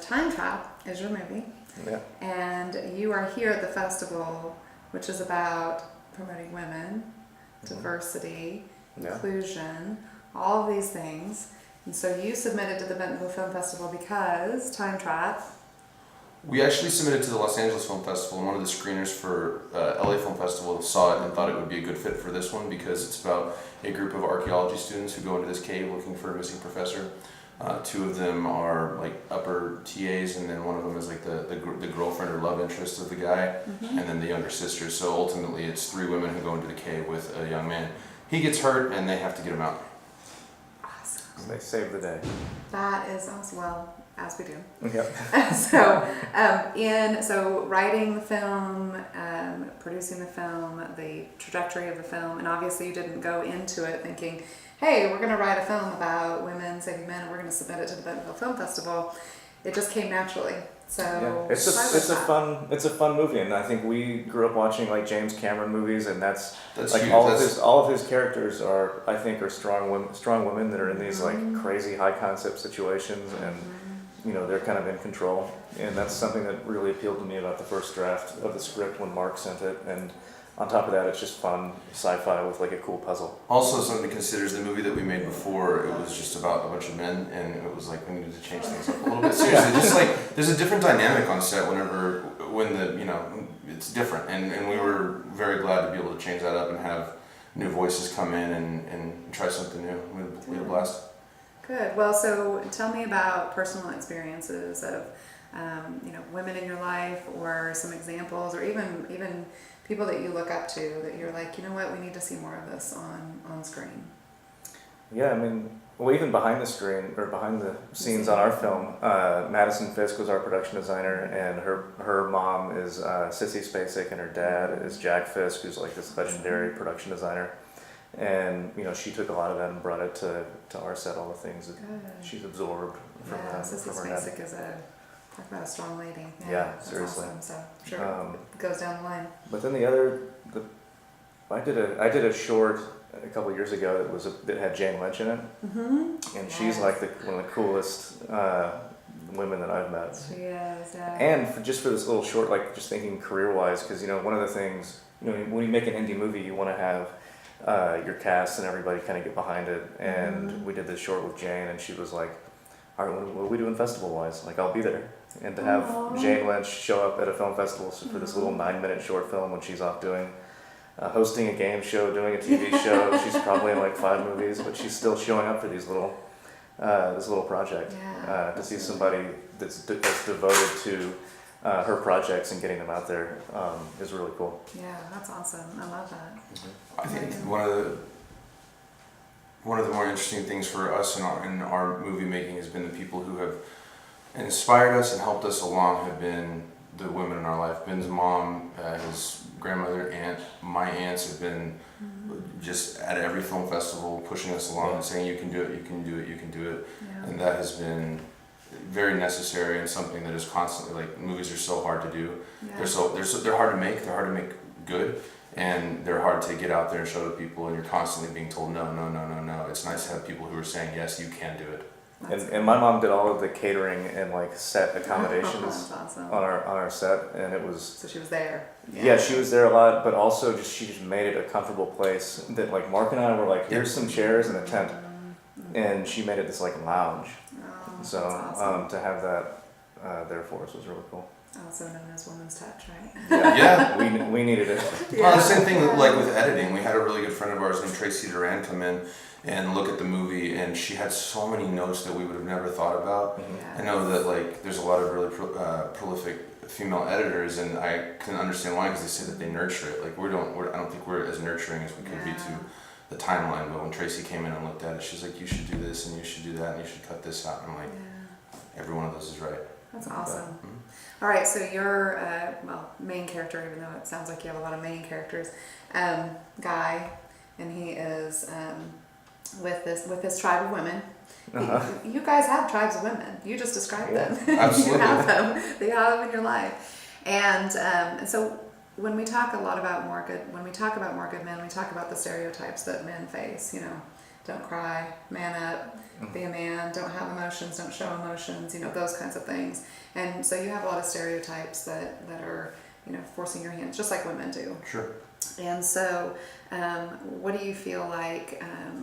Time Trap is your movie. Yeah. And you are here at the festival, which is about promoting women, diversity, inclusion, all of these things. And so you submitted to the Bentonville Film Festival because Time Trap. We actually submitted to the Los Angeles Film Festival, and one of the screeners for LA Film Festival saw it and thought it would be a good fit for this one because it's about a group of archaeology students who go into this cave looking for a missing professor. Two of them are like upper TAs, and then one of them is like the girlfriend or love interest of the guy, and then the younger sister. So ultimately, it's three women who go into the cave with a young man. He gets hurt, and they have to get him out. Awesome. They save the day. That is awesome. Well, as we do. Yep. So writing the film, producing the film, the trajectory of the film, and obviously you didn't go into it thinking, hey, we're going to write a film about women saving men and we're going to submit it to the Bentonville Film Festival. It just came naturally. So yeah. It's a fun movie, and I think we grew up watching like James Cameron movies, and that's like huge. all of his characters are strong women that are in these like crazy high concept situations, and you know they're kind of in control, and that's something that really appealed to me about the first draft of the script when Mark sent it. And on top of that, it's just fun sci-fi with like a cool puzzle. Also, something to consider is the movie that we made before. It was just about a bunch of men, and it was like we needed to change things up a little bit. Seriously, just like there's a different dynamic on set when it's different, and we were very glad to be able to change that up and have new voices come in and try something new. We had a blast. Good. Well, so tell me about personal experiences of women in your life, or some examples, or even people that you look up to that you're like, you know what, we need to see more of this on screen. Yeah, I mean, well, even behind the screen or behind the scenes on our film, Madison Fisk was our production designer, and her mom is Sissy Spacek, and her dad is Jack Fisk, who's like this legendary production designer. And she took a lot of that and brought it to our set, all the things that she's absorbed from that. Sissy Spacek is talk about a strong lady. Yeah, seriously. Awesome. So sure, it goes down the line. But then I did a short a couple of years ago that had Jane Lynch in it, and she's like one of the coolest women that I've met. She is, yeah. And for this little short, like just thinking career-wise, because one of the things when you make an indie movie, you want to have your cast and everybody kind of get behind it. And we did this short with Jane, and she was like, all right, what are we doing festival-wise? Like, I'll be there. And to have Jane Lynch show up at a film festival for this little 9-minute short film when she's off doing, hosting a game show, doing a TV show. She's probably in like 5 movies, but she's still showing up for this little project. To see somebody that's devoted to her projects and getting them out there is really cool. Yeah, that's awesome. I love that. I think one of the more interesting things for us in our movie making has been the people who have inspired us and helped us along have been the women in our life. Ben's mom, his grandmother, aunt, my aunts have been just at every film festival pushing us along and saying, you can do it, you can do it, you can do it. Yeah. And that has been very necessary and something that is constantly, like, movies are so hard to do. Yeah. They're hard to make good, and they're hard to get out there and show to people, and you're constantly being told no. It's nice to have people who are saying, yes, you can do it. And my mom did all of the catering and like set accommodations awesome. on our set, and it was. So she was there. Yeah, she was there a lot, but also she just made it a comfortable place that like Mark and I were like, here's some chairs and a tent, and she made it this like lounge. So awesome. To have that there for us was really cool. Also known as woman's touch, right? Yeah. we needed it. Well, the same thing like with editing. We had a really good friend of ours named Tracy Duran come in and look at the movie, and she had so many notes that we would have never thought about. I know that like there's a lot of really prolific female editors, and I can understand why, because they say that they nurture it. Like I don't think we're as nurturing as we could be to the timeline. But when Tracy came in and looked at it, she's like, you should do this and you should do that and you should cut this out. And I'm like, every one of those is right. That's awesome. All right, so your main character, even though it sounds like you have a lot of main characters, Guy, and he is with this tribe of women. You guys have tribes of women. You just described them. Absolutely. You have them. They have them in your life, and so when we talk a lot about more good men, we talk about the stereotypes that men face. don't cry, man up, be a man, don't have emotions, don't show emotions, those kinds of things. And so you have a lot of stereotypes that are, forcing your hands, just like women do. Sure. And so, what do you feel like,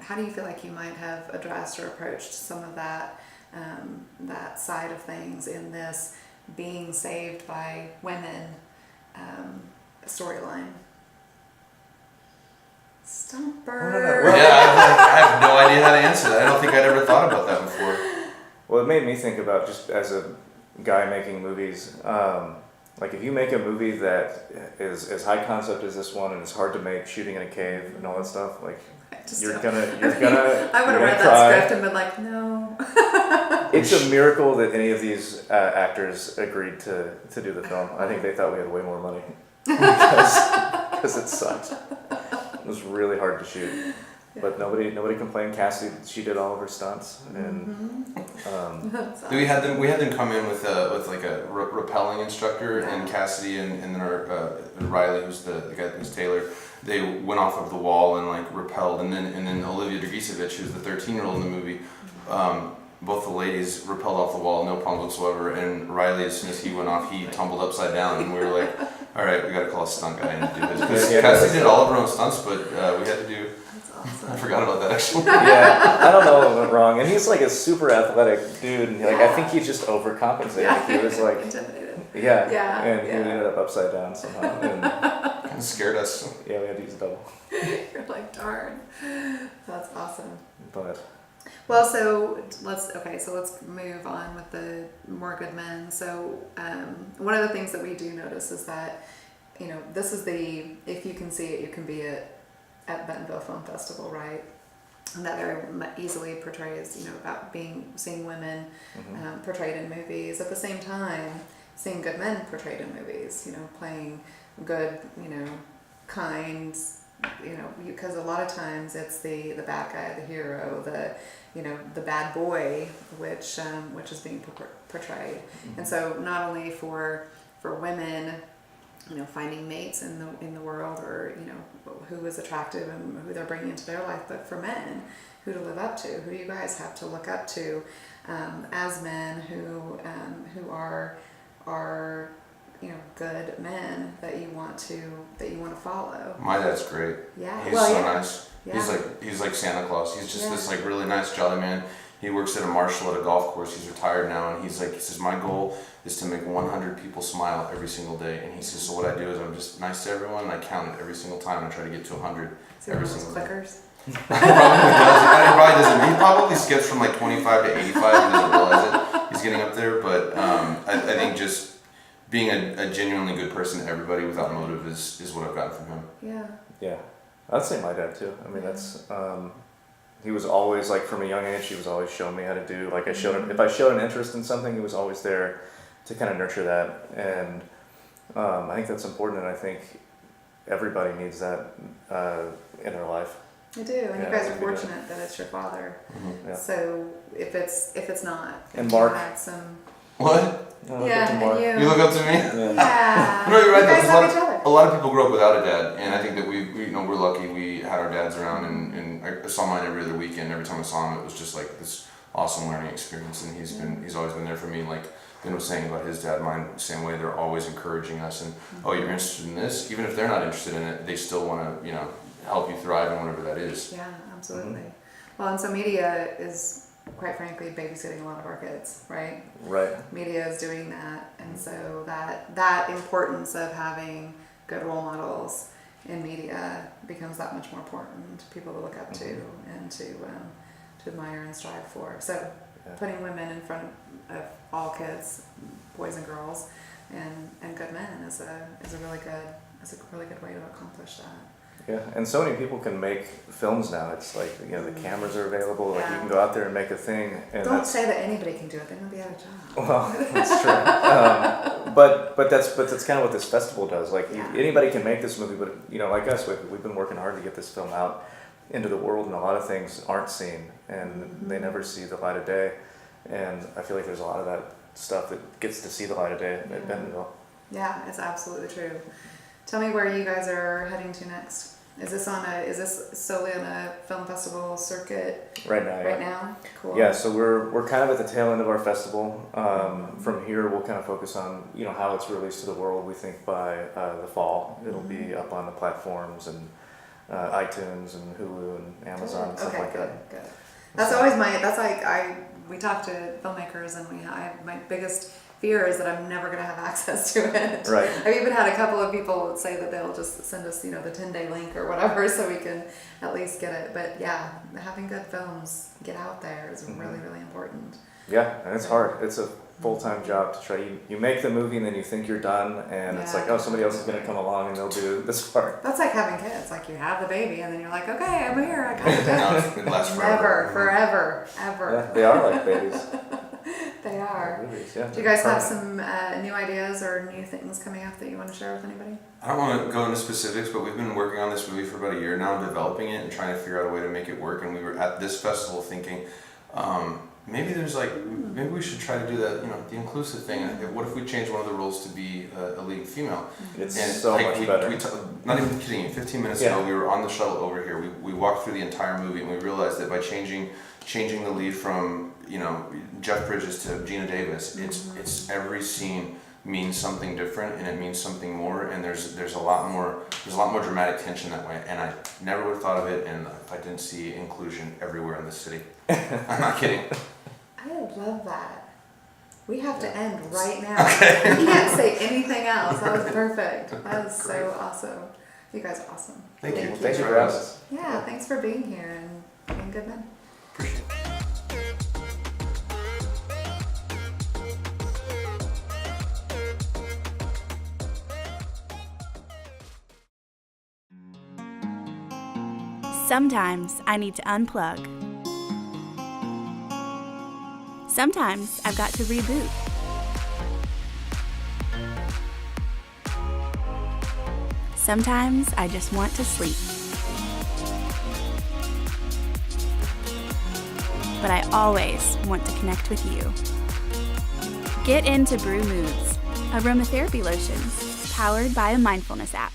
how do you feel like you might have addressed or approached some of that, that side of things in this being saved by women storyline? Stumper. Yeah, I have no idea how to answer that. I don't think I'd ever thought about that before. Well, it made me think about, just as a guy making movies, like if you make a movie that is as high concept as this one and it's hard to make, shooting in a cave and all that stuff, like you're gonna I would have read that script and been like, no. It's a miracle that any of these actors agreed to do the film. I think they thought we had way more money because it sucked. It was really hard to shoot. But nobody complained. Cassidy, she did all of her stunts, and we had them come in with like a rappelling instructor, and Cassidy and then our Riley, who's the guy who's Taylor. They went off of the wall and like rappelled, and then Olivia Dragisevich, who's the 13-year-old in the movie. Both the ladies rappelled off the wall, no problem whatsoever. And Riley, as soon as he went off, he tumbled upside down, and we were like, "All right, we got to call a stunt guy in to do this." Because Cassidy did all of her own stunts, but we had to do. Awesome. I forgot about that actually. Yeah, I don't know what went wrong. And he's like a super athletic dude, and I think he just overcompensated. Yeah. He was like intimidated. Yeah. And he ended up upside down somehow. And Kind of scared us. yeah, we had to use a double. You're like, darn. That's awesome. But Well, so let's move on with the more good men. So one of the things that we do notice is that, this is if you can see it, you can be it at Bentonville Film Festival, right? And that very easily portrays, about seeing women portrayed in movies. At the same time, seeing good men portrayed in movies, playing good, kind, because a lot of times it's the bad guy, the hero, the bad boy, which is being portrayed. And so not only for women, finding mates in the world, or who is attractive and who they're bringing into their life, but for men, who to live up to, who you guys have to look up to as men who are good men that you want to follow. My dad's great. Yeah, He's so yeah. nice. Yeah. He's like Santa Claus. He's just this like really nice, jolly man. He works at a marshal at a golf course. He's retired now, and he says, my goal is to make 100 people smile every single day. And he says, so what I do is I'm just nice to everyone, and I count it every single time, and I try to get to 100 every single day. Clickers. He probably doesn't. He probably skips from like 25 to 85 and doesn't realize it. He's getting up there, but I think just being a genuinely good person to everybody without motive is what I've gotten from him. Yeah. yeah, I'd say my dad too. I mean, that's he was always like, from a young age, he was always showing me how to do. Like if I showed an interest in something, he was always there to kind of nurture that. And I think that's important, and I think everybody needs that in their life. I do, and you guys are fortunate that it's your father. Mm-hmm. Yeah. So if it's not, and Mark had some. What? Yeah, and you look up to me. Yeah. No, you're right. You guys have each other. A lot of people grow up without a dad, and I think that we're lucky. We had our dads around, and I saw mine every other weekend. Every time I saw him, it was just like this awesome learning experience, and he's always been there for me. Like Ben was saying about his dad, mine same way. They're always encouraging us, and oh, you're interested in this, even if they're not interested in it, they still want to help you thrive in whatever that is. Yeah, absolutely. Well, and so media is, quite frankly, babysitting a lot of our kids, right? Right. Media is doing that, and so that importance of having good role models in media becomes that much more important. People to look up to and to admire and strive for. So putting women in front of all kids, boys and girls, and good men is a really good way to accomplish that. Yeah, and so many people can make films now. It's like, the cameras are available. Like you can go out there and make a thing. And don't say that anybody can do it. They're gonna be out of job. Well, that's true. But that's kind of what this festival does. Like anybody can make this movie, but like us, we've been working hard to get this film out into the world, and a lot of things aren't seen, and they never see the light of day. And I feel like there's a lot of that stuff that gets to see the light of day at Bentonville. Yeah, it's absolutely true. Tell me where you guys are heading to next. Is this solely on a film festival circuit Right now, right now? Cool. Yeah, so we're kind of at the tail end of our festival. From here, we'll kind of focus on how it's released to the world. We think by the fall it'll be up on the platforms and iTunes and Hulu and Amazon and stuff like that. Good. That's always we talk to filmmakers and my biggest fear is that I'm never going to have access to it. Right. I've even had a couple of people say that they'll just send us, the 10-day link or whatever so we can at least get it. But yeah, having good films get out there is really, really important. Yeah, and it's hard. It's a full-time job to try. You make the movie and then you think you're done and it's like, oh, somebody else is going to come along and they'll do this part. That's like having kids. Like you have the baby and then you're like, okay, I'm here. I got it done. It lasts Never, forever. ever. Yeah, they are like babies. They are. Movies, yeah. Do you guys have some new ideas or new things coming up that you want to share with anybody? I don't want to go into specifics, but we've been working on this movie for about a year now, developing it and trying to figure out a way to make it work. And we were at this festival thinking, maybe maybe we should try to do that, the inclusive thing. What if we change one of the roles to be a lead female? It's so much better. Not even kidding you, 15 minutes ago, we were on the shuttle over here. We walked through the entire movie and we realized that by changing the lead from, Jeff Bridges to Gina Davis, it's every scene means something different and it means something more, and there's a lot more dramatic tension that way, and I never would have thought of it and if I didn't see inclusion everywhere in the city. I'm not kidding. I love that. We have to end right now. We can't say anything else. That was perfect. That was so awesome. You guys are awesome. Thank you. Thanks for having us. Yeah, thanks for being here and being good men. Appreciate it. Sometimes I need to unplug. Sometimes I've got to reboot. Sometimes I just want to sleep. But I always want to connect with you. Get into Brew Moods, aromatherapy lotions powered by a mindfulness app.